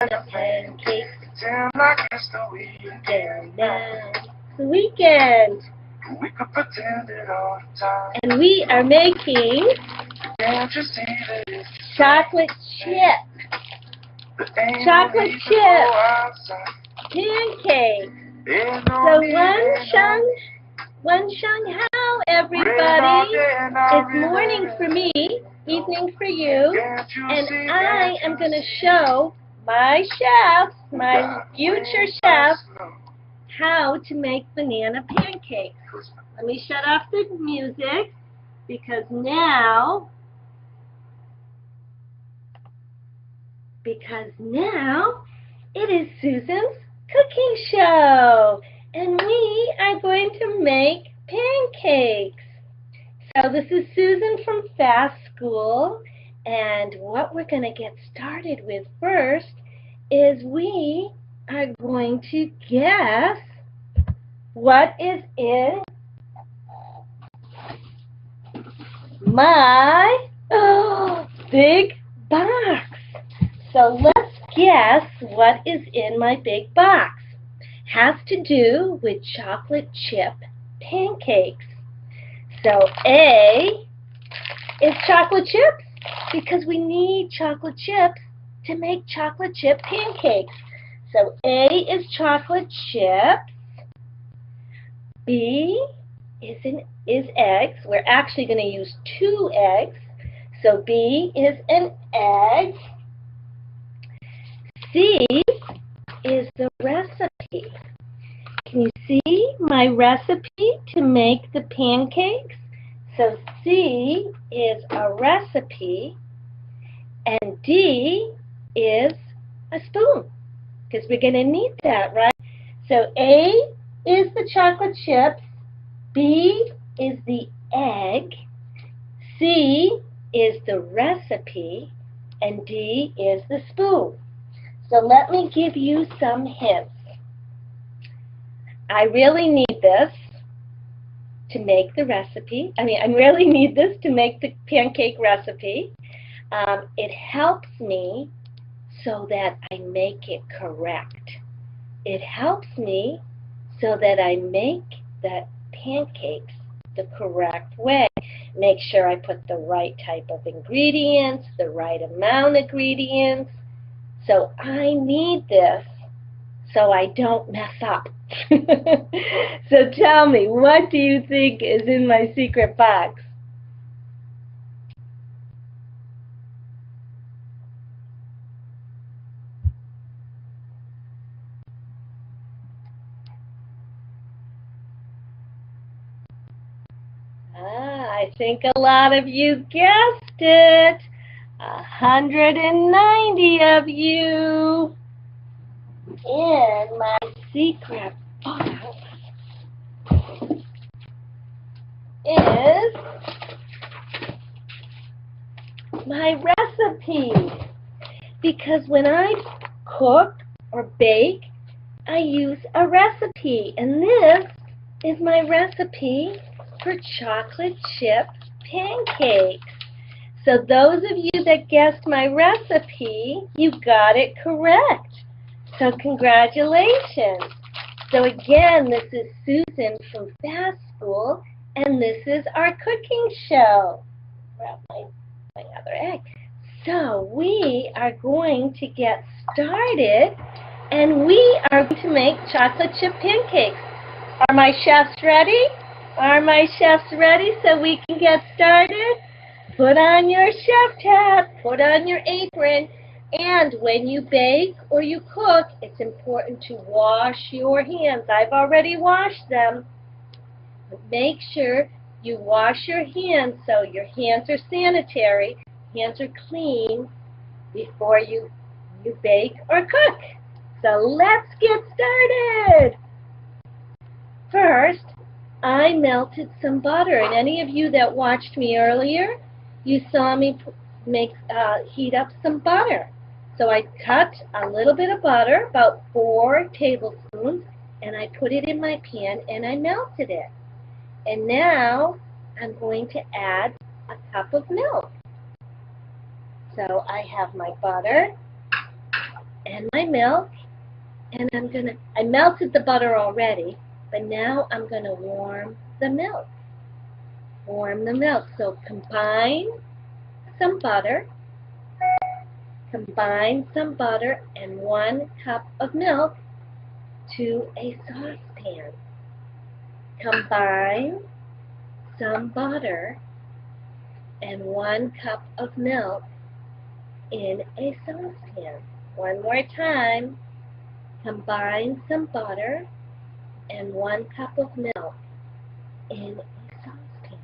pancakes. The weekend. We could pretend it all the time. And we are making chocolate chip pancakes. So one sheng hao, everybody. It's morning for me, evening for you, and I am going to show my chefs, my future chefs, how to make banana pancakes. Let me shut off the music because now it is Susan's cooking show, and we are going to make pancakes. So this is Susan from Fast School, and what we're going to get started with first is we are going to guess what is in my big box. So let's guess what is in my big box. Has to do with chocolate chip pancakes. So A is chocolate chips because we need chocolate chips to make chocolate chip pancakes. So A is chocolate chips. B is eggs. We're actually going to use 2 eggs. So B is an egg. C is the recipe. Can you see my recipe to make the pancakes? So C is a recipe, and D is a spoon, because we're going to need that, right? So A is the chocolate chips, B is the egg, C is the recipe, and D is the spoon. So let me give you some hints. I really need this to make the recipe. I really need this to make the pancake recipe. It helps me so that I make it correct. It helps me so that I make the pancakes the correct way. Make sure I put the right type of ingredients, the right amount of ingredients. So I need this so I don't mess up. So tell me, what do you think is in my secret box? I think a lot of you guessed it. 190 of you. In my secret box is my recipe. Because when I cook or bake, I use a recipe. And this is my recipe for chocolate chip pancakes. So those of you that guessed my recipe, you got it correct. So congratulations. So again, this is Susan from Fast School, and this is our cooking show. Grab my other egg. So we are going to get started, and we are going to make chocolate chip pancakes. Are my chefs ready? Are my chefs ready so we can get started? Put on your chef hat, put on your apron, and when you bake or you cook, it's important to wash your hands. I've already washed them. But make sure you wash your hands so your hands are sanitary, hands are clean before you bake or cook. So let's get started. First, I melted some butter, and any of you that watched me earlier, you saw me heat up some butter. So I cut a little bit of butter, about 4 tablespoons, and I put it in my pan and I melted it. And now I'm going to add a cup of milk. So I have my butter, and my milk, and I melted the butter already, but now I'm going to warm the milk. Warm the milk. So combine some butter and 1 cup of milk to a saucepan. Combine some butter and 1 cup of milk in a saucepan. One more time. Combine some butter and 1 cup of milk in a saucepan.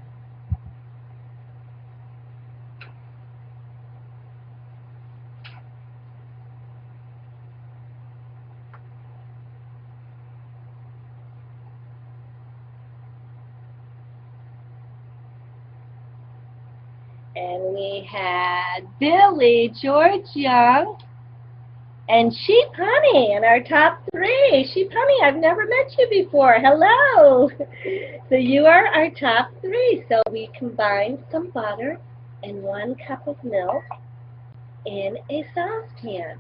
And we had Billy, George Young, and Sheep Honey in our top 3. Sheep Honey, I've never met you before. Hello. So you are our top 3. So we combined some butter and 1 cup of milk in a saucepan.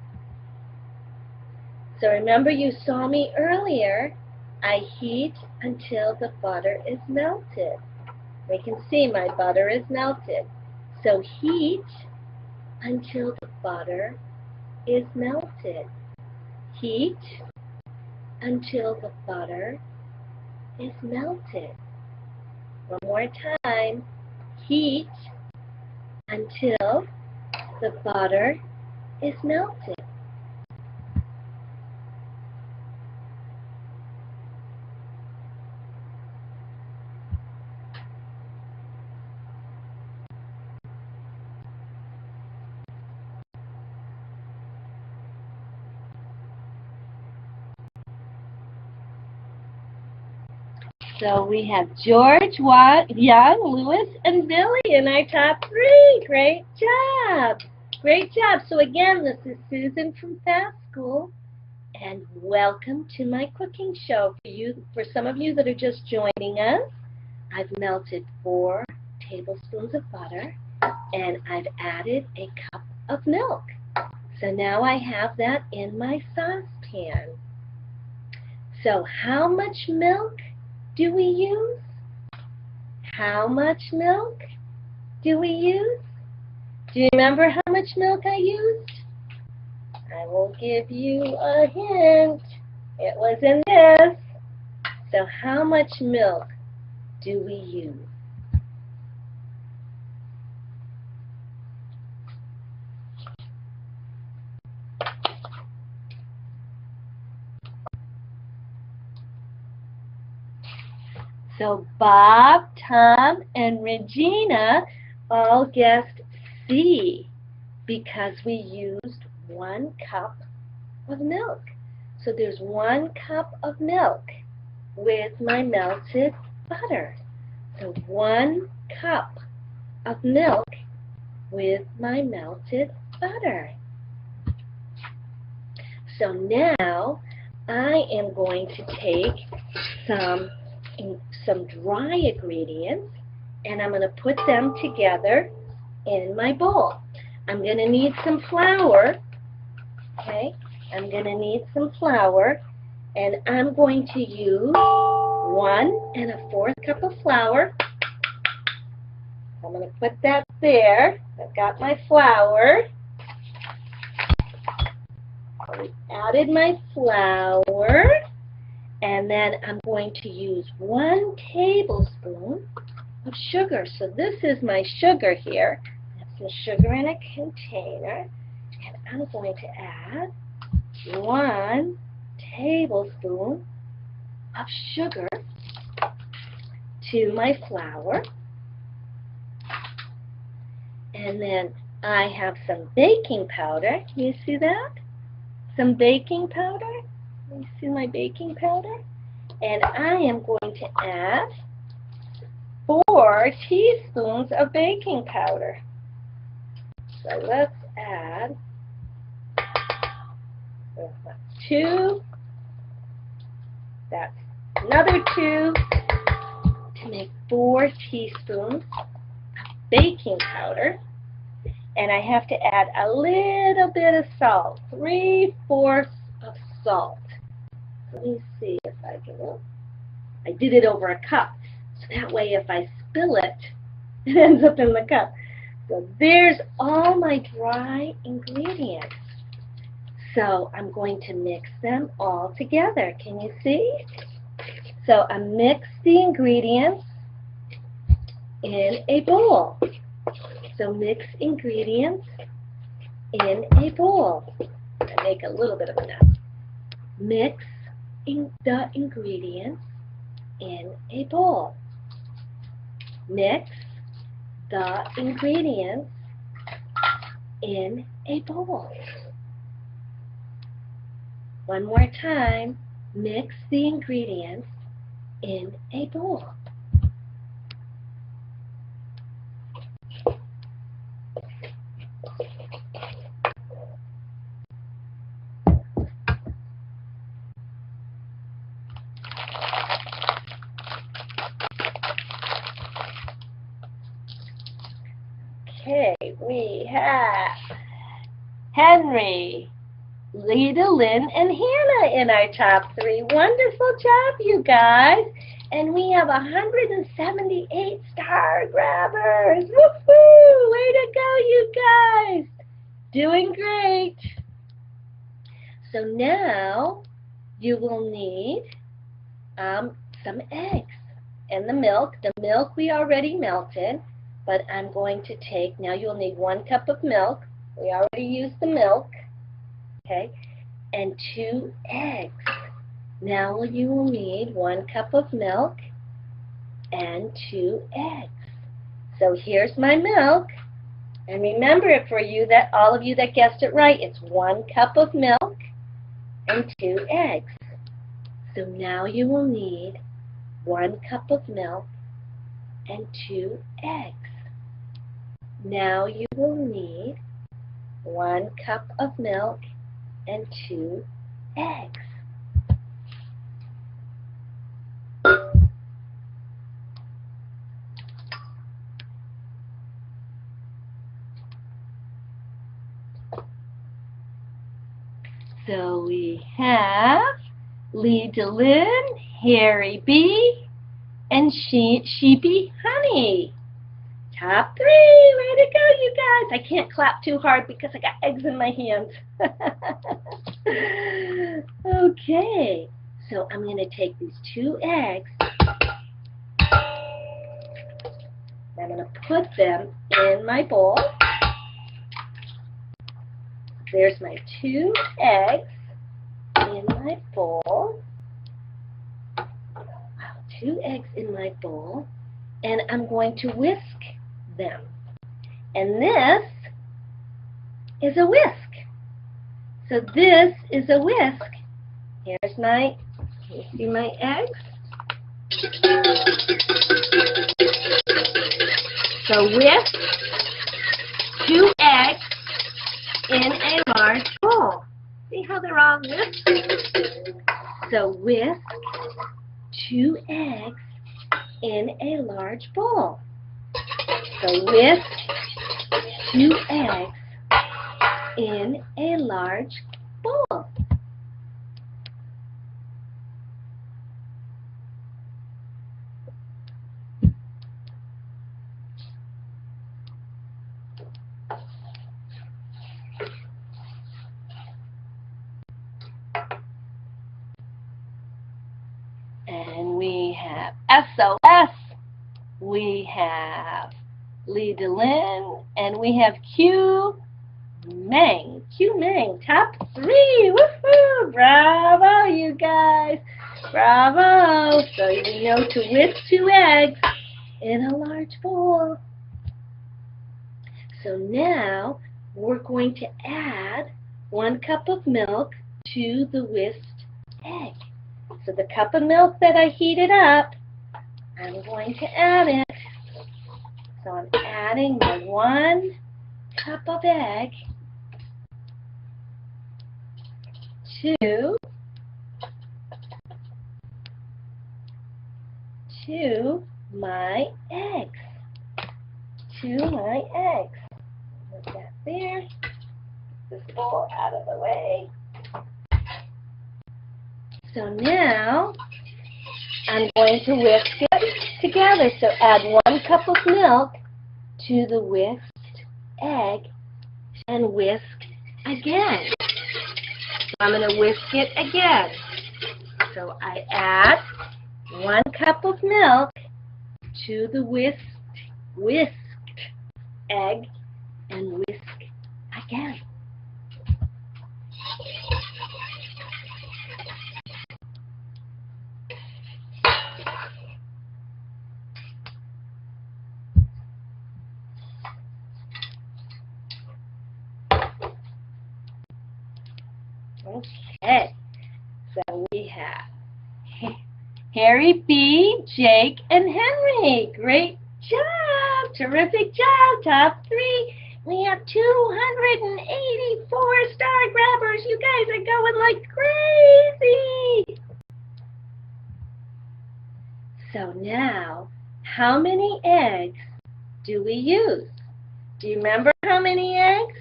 So remember, you saw me earlier. I heat until the butter is melted. We can see my butter is melted. So heat until the butter is melted. Heat until the butter is melted. One more time. Heat until the butter is melted. So we have George, Young, Lewis, and Billy in our top 3. Great job. Great job. So again, this is Susan from Fast School, and welcome to my cooking show. For some of you that are just joining us, I've melted 4 tablespoons of butter, and I've added a cup of milk. So now I have that in my saucepan. So how much milk do we use? How much milk do we use? Do you remember how much milk I used? I will give you a hint. It was in this. So how much milk do we use? So Bob, Tom, and Regina all guessed C because we used 1 cup of milk. So there's 1 cup of milk with my melted butter. So 1 cup of milk with my melted butter. So now I am going to take some dry ingredients, and I'm going to put them together in my bowl. I'm going to need some flour. Okay, I'm going to need some flour, and I'm going to use 1 1/4 cup of flour. I'm going to put that there. I've got my flour. I've added my flour. And then I'm going to use 1 tablespoon of sugar. So this is my sugar here. I have some sugar in a container. And I'm going to add 1 tablespoon of sugar to my flour. And then I have some baking powder. Can you see that? Some baking powder. You see my baking powder? And I am going to add 4 teaspoons of baking powder. So let's add 2. That's another 2 to make 4 teaspoons of baking powder. And I have to add a little bit of salt, 3/4 of salt. Let me see if I can, I did it over a cup, so that way if I spill it, it ends up in the cup. So there's all my dry ingredients. So I'm going to mix them all together. Can you see? So I mix the ingredients in a bowl. So mix ingredients in a bowl. I make a little bit of a mess. Mix the ingredients in a bowl. Mix the ingredients in a bowl. One more time, mix the ingredients in a bowl. Okay, we have Henry, Lita, Lynn, and Hannah in our top 3. Wonderful job, you guys. And we have 178 star grabbers. Woohoo! Way to go, you guys. Doing great. So now you will need some eggs and the milk. The milk we already melted, but I'm going to take, now you'll need 1 cup of milk. We already used the milk. Okay, and 2 eggs. Now you will need 1 cup of milk and 2 eggs. So here's my milk. And remember, for you that all of you that guessed it right, it's 1 cup of milk and 2 eggs. So now you will need 1 cup of milk and 2 eggs. Now you will need 1 cup of milk and 2 eggs. So we have Lee DeLynn, Harry B, and Sheepy Honey. Top 3, way to go, you guys. I can't clap too hard because I got eggs in my hands. Okay, so I'm going to take these 2 eggs, I'm going to put them in my bowl. There's my 2 eggs in my bowl. Wow, 2 eggs in my bowl, and I'm going to whisk them. And this is a whisk. So this is a whisk. Here's my, you see my eggs? So whisk 2 eggs in a large bowl. See how they're all whisked? So whisk 2 eggs in a large bowl. So whisk 2 eggs in a large bowl. And we have SOS, we have Lee DeLynn, and we have Q Meng. Q Meng, top 3. Woohoo! Bravo, you guys. Bravo. So you know to whisk 2 eggs in a large bowl. So now we're going to add 1 cup of milk to the whisked egg. So the cup of milk that I heated up, I'm going to add it. So I'm adding my 1 cup of egg to my eggs. To my eggs. Let that this bowl out of the way. So now I'm going to whisk it together. So add 1 cup of milk to the whisked egg and whisk again. So I'm going to whisk it again. So I add 1 cup of milk to the whisked egg and whisk again. Okay, so we have Harry B, Jake, and Henry. Great job! Terrific job! Top 3. We have 284 star grabbers. You guys are going like crazy! So now, how many eggs do we use? Do you remember how many eggs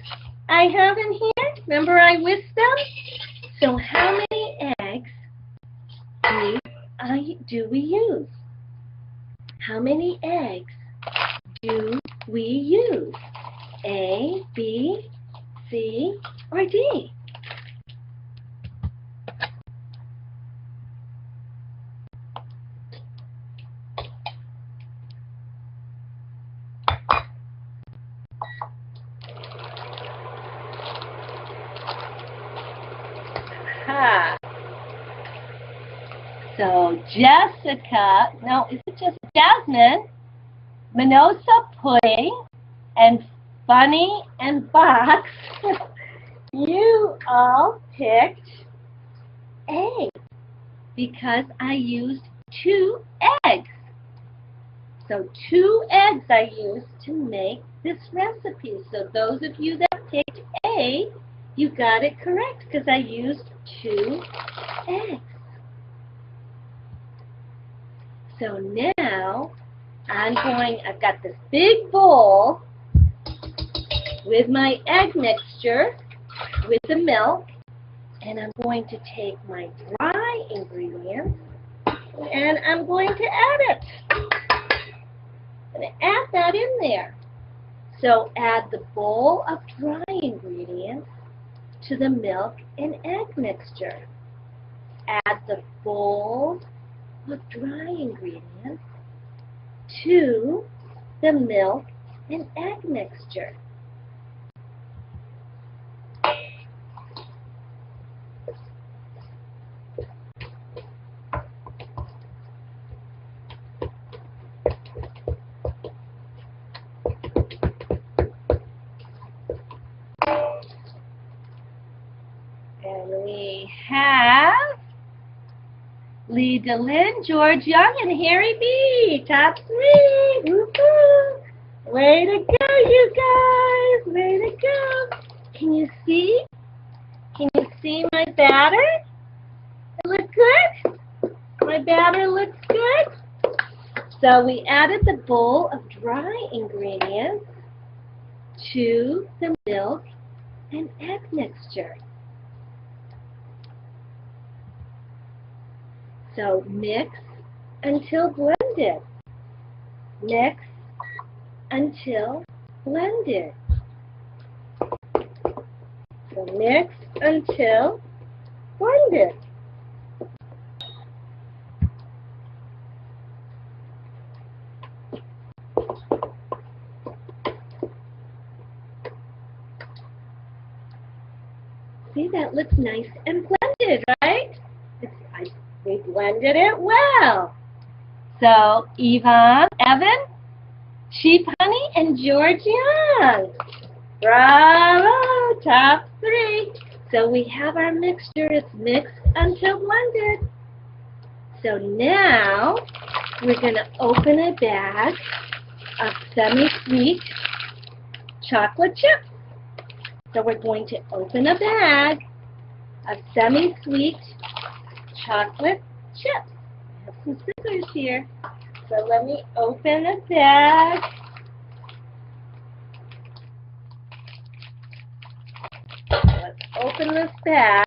I have in here? Remember I whisked them? So how many eggs do we use? How many eggs do we use? A, B, C, or D? Ha! So Jessica, no, is it just Jasmine, Minosa Pudding, and Bunny and Box, you all picked A because I used 2 eggs. So 2 eggs I used to make this recipe. So those of you that picked A, you got it correct because I used 2 eggs. So now I've got this big bowl with my egg mixture with the milk, and I'm going to take my dry ingredients and I'm going to add it. I'm going to add that in there. So add the bowl of dry ingredients to the milk and egg mixture. Add the bowl of dry ingredients to the milk and egg mixture. And we have Lee DeLynn, George Young, and Harry B. Top 3. Woo-hoo. Way to go, you guys. Way to go. Can you see? Can you see my batter? It look good? My batter looks good? So we added the bowl of dry ingredients to the milk and egg mixture. So mix until blended. Mix until blended. So mix until blended. See, that looks nice and blended, right? We blended it well. So, Yvonne, Evan, Sheep Honey, and George Young. Bravo! Top 3. So we have our mixture. It's mixed until blended. So now we're going to open a bag of semi-sweet chocolate chips. So we're going to open a bag of semi-sweet chocolate chips. I have some scissors here. So let me open a bag. bonus bag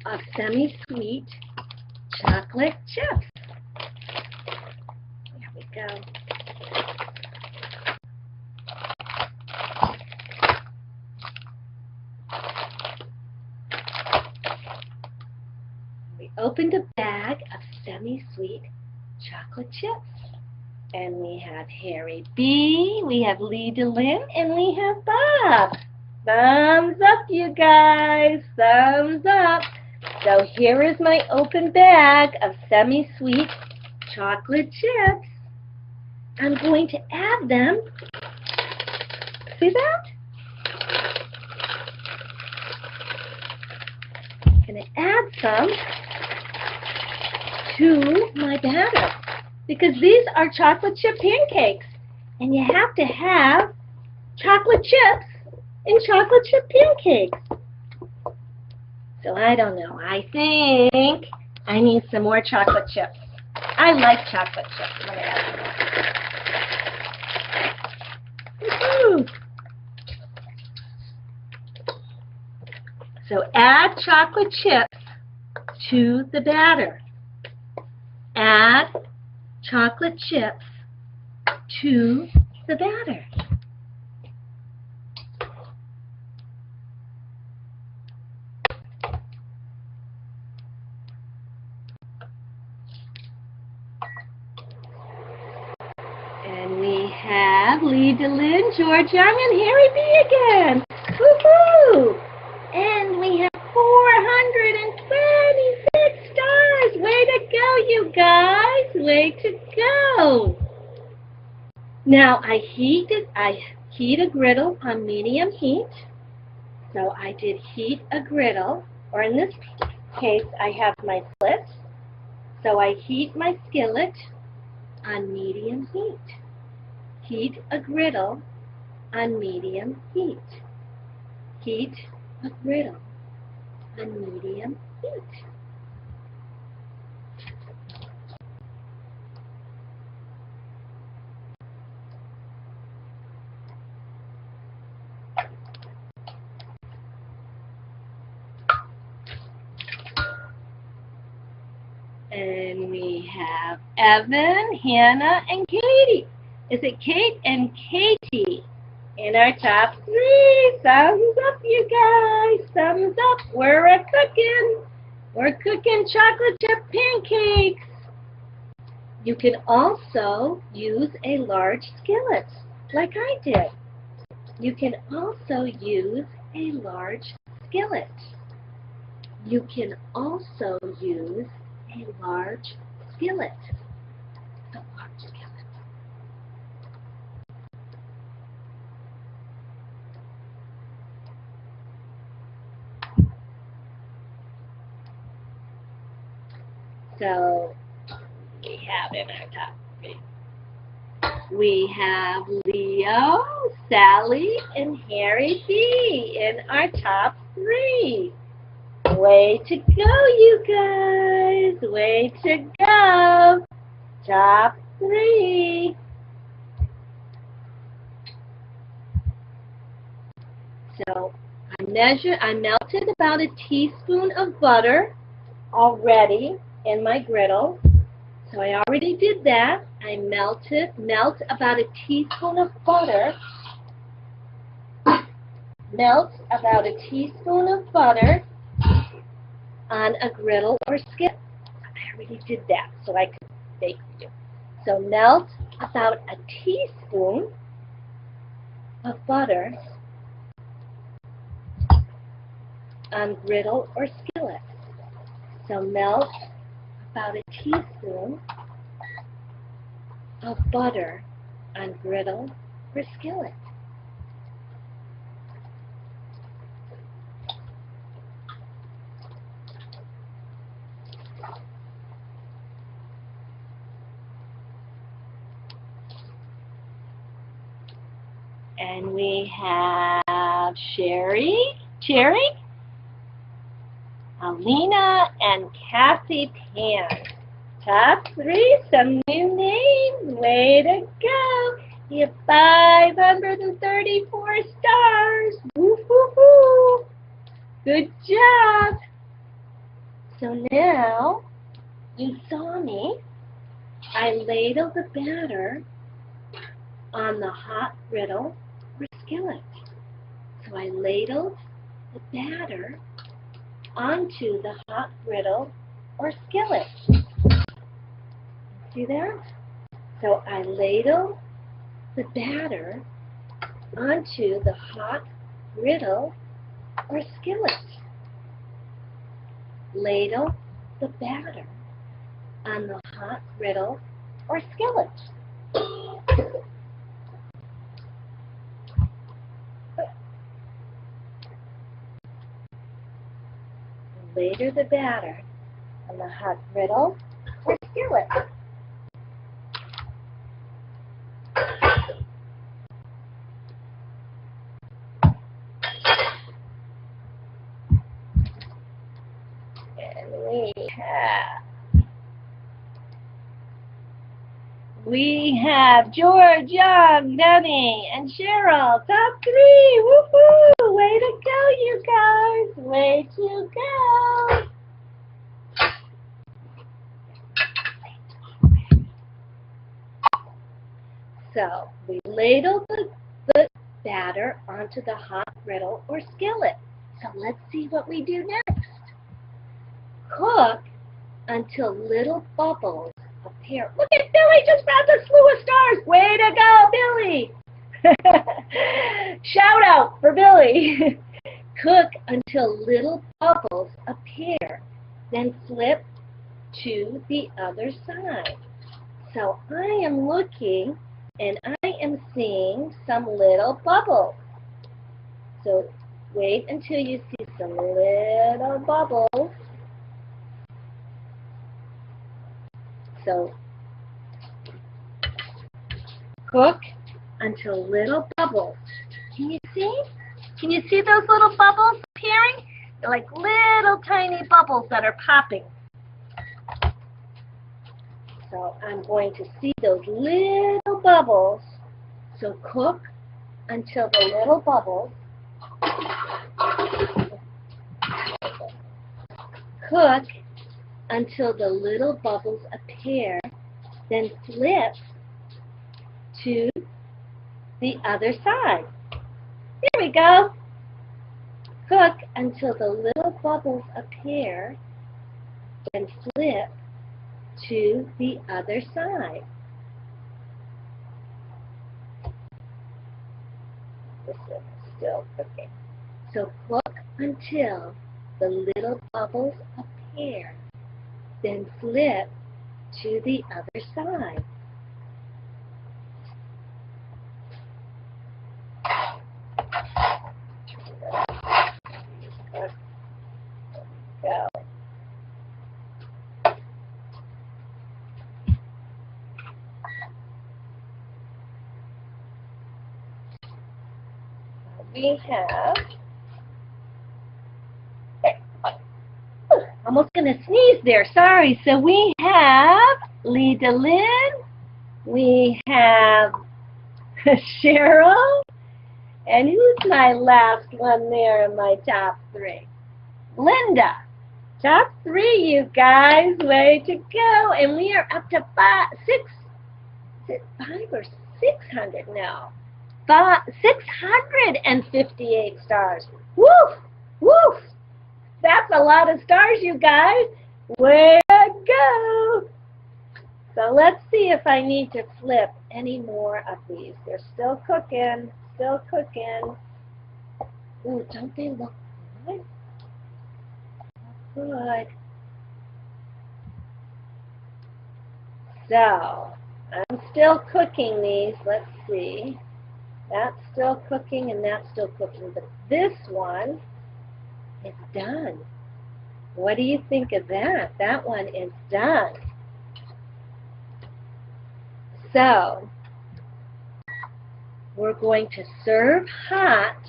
of semi-sweet chocolate chips. Here we go. We opened a bag of semi-sweet chocolate chips. And we have Harry B, we have Lee DeLynn, and we have Bob. Thumbs up, you guys. Thumbs up. So here is my open bag of semi-sweet chocolate chips. I'm going to add them. See that? I'm going to add some to my batter. Because these are chocolate chip pancakes. And you have to have chocolate chips in chocolate chip pancakes. So I don't know. I think I need some more chocolate chips. I like chocolate chips. Let me add some more. Woohoo! So add chocolate chips to the batter. Add chocolate chips to the batter. And we have Lee DeLynn, George Young, and Harry B again. Woohoo! And we have 426 stars. Way to go, you guys. Way to go. Now I heat a griddle on medium heat. So I did heat a griddle, or in this case I have my split. So I heat my skillet on medium heat. Heat a griddle on medium heat. Heat a griddle on medium heat. And we have Evan, Hannah, and Katie. Is it Kate and Katie in our top 3? Thumbs up, you guys. Thumbs up. We're cooking. We're cooking chocolate chip pancakes. You can also use a large skillet, like I did. You can also use a large skillet. You can also use a large skillet. A large skillet. So we have in our top 3. We have Leo, Sally, and Harry B in our top 3. Way to go, you guys. Way to go. Top 3. So I melted about a teaspoon of butter already in my griddle. So I already did that. I melt about a teaspoon of butter. Melt about a teaspoon of butter on a griddle or skillet. I already did that, so I could bake for you. So melt about a teaspoon of butter on griddle or skillet. So melt about a teaspoon of butter on griddle or skillet. And we have Cherry, Alina, and Cassie Pan. Top 3, some new names. Way to go. You have 534 stars. Woo-hoo-hoo. Good job. So now, you saw me. I ladle the batter on the hot griddle or skillet. So I ladled the batter onto the hot griddle or skillet. See that? So I ladle the batter onto the hot griddle or skillet. Ladle the batter on the hot griddle or skillet. Ladle the batter on the hot griddle or skillet. And we have George, Young, Debbie, and Cheryl. Top 3. Woohoo! Way to go, you guys. Way to go. So we ladle the batter onto the hot griddle or skillet. So let's see what we do next. Cook until little bubbles appear. Look at Billy just found a slew of stars. Way to go, Billy. Shout out for Billy. Cook until little bubbles appear. Then flip to the other side. So I am looking and I am seeing some little bubbles. So wait until you see some little bubbles. So cook until little bubbles. Can you see? Can you see those little bubbles appearing? They're like little tiny bubbles that are popping. So I'm going to see those little bubbles. So cook until the little bubbles. Cook until the little bubbles appear. Then flip to the other side. Here we go. Cook until the little bubbles appear. Then flip to the other side. This is still cooking. So cook until the little bubbles appear. Then flip to the other side. Go. We have, almost going to sneeze there, sorry. So we have Lee DeLynn, we have Cheryl, and who's my last one there in my top 3? Linda. Top 3, you guys. Way to go. And we are up to 5 or 600 now. 658 stars. Woof! Woof! That's a lot of stars, you guys. Way to go! So let's see if I need to flip any more of these. They're still cooking. Still cooking. Ooh, don't they look good? Good. So, I'm still cooking these. Let's see. That's still cooking and that's still cooking. But this one is done. What do you think of that? That one is done. So, we're going to serve hot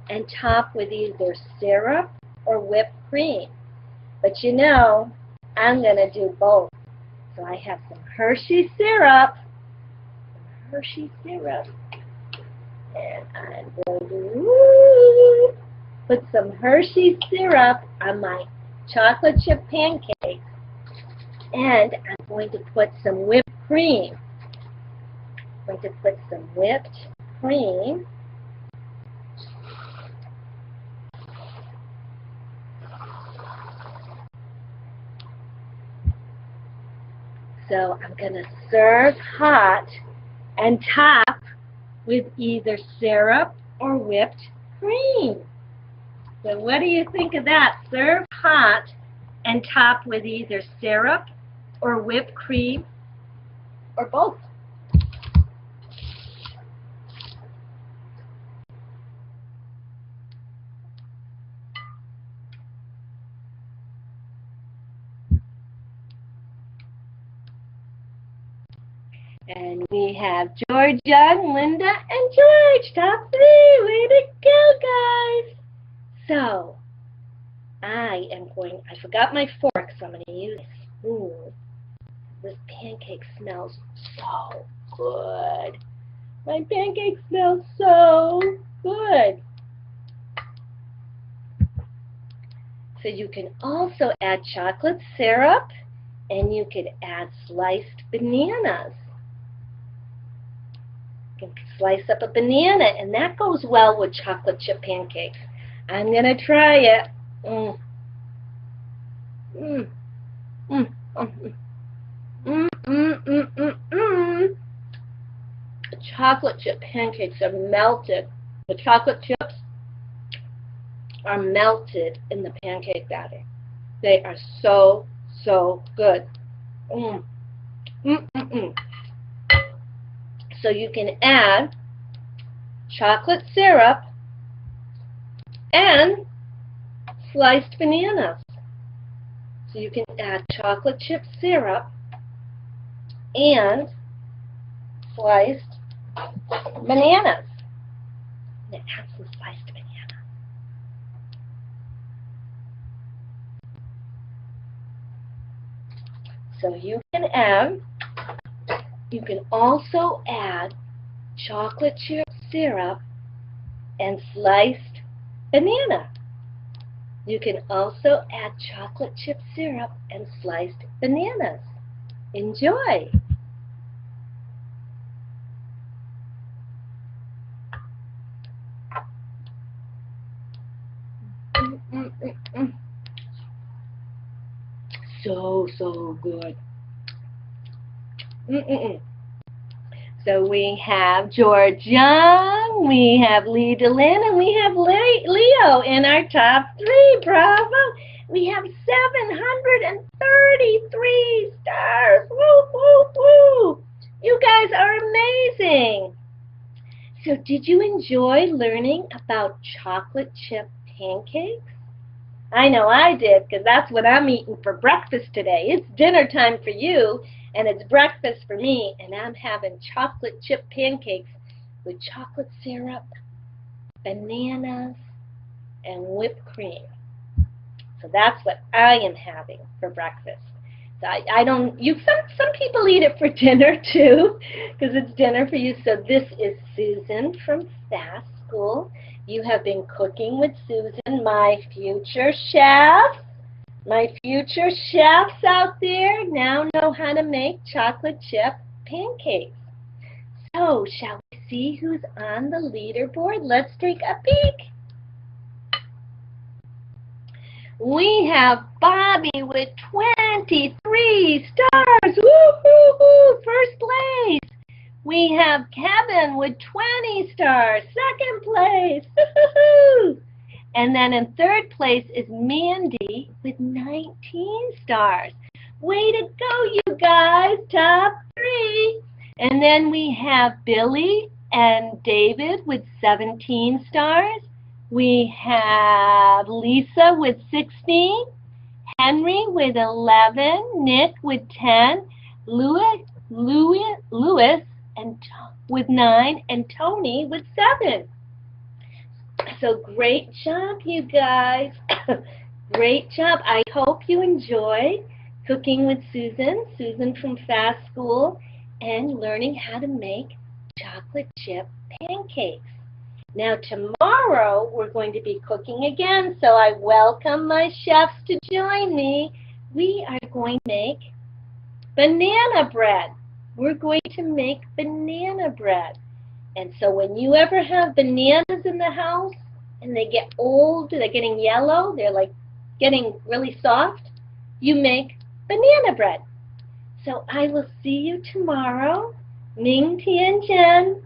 and top with either syrup or whipped cream. But you know, I'm going to do both. So I have some Hershey syrup. And I'm going to put some Hershey syrup on my chocolate chip pancakes, and I'm going to put some whipped cream. I'm going to put some whipped cream. So I'm going to serve hot and top with either syrup or whipped cream. So what do you think of that? Serve hot and top with either syrup or whipped cream or both. And we have Georgia, Linda, and George. Top 3. Way to go, guys. So, I forgot my fork, so I'm going to use a spoon. This pancake smells so good. My pancake smells so good. So you can also add chocolate syrup, and you could add sliced bananas. You can slice up a banana, and that goes well with chocolate chip pancakes. I'm going to try it. The chocolate chip pancakes are melted. The chocolate chips are melted in the pancake batter. They are so, so good. So you can add chocolate syrup and sliced bananas. So you can add chocolate chip syrup and sliced bananas. And add some sliced banana. So you can also add chocolate chip syrup and sliced banana. You can also add chocolate chip syrup and sliced bananas. Enjoy! So, so good. So we have Georgia, we have Lee DeLynn, and we have Leo in our top 3. Bravo! We have 733 stars. Woo, woo, woo! You guys are amazing. So did you enjoy learning about chocolate chip pancakes? I know I did, because that's what I'm eating for breakfast today. It's dinner time for you, and it's breakfast for me, and I'm having chocolate chip pancakes with chocolate syrup, bananas, and whipped cream. So that's what I am having for breakfast. So some people eat it for dinner too, because it's dinner for you. So this is Susan from Fast School. You have been cooking with Susan, my future chef. My future chefs out there now know how to make chocolate chip pancakes. So, shall we see who's on the leaderboard? Let's take a peek. We have Bobby with 23 stars. Woo-hoo-hoo! First place. We have Kevin with 20 stars. Second place. Woo-hoo-hoo! And then in third place is Mandy with 19 stars. Way to go, you guys. Top 3. And then we have Billy and David with 17 stars. We have Lisa with 16. Henry with 11. Nick with 10. Louis and with 9. And Tony with 7. So great job, you guys. Great job. I hope you enjoyed cooking with Susan from Fast School, and learning how to make chocolate chip pancakes. Now tomorrow we're going to be cooking again, so I welcome my chefs to join me. We are going to make banana bread. We're going to make banana bread. And so when you ever have bananas in the house and they get old, they're getting yellow, they're like getting really soft, you make banana bread. So I will see you tomorrow. Ming, Tian, Jen.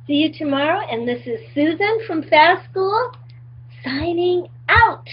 See you tomorrow. And this is Susan from Fast School signing out.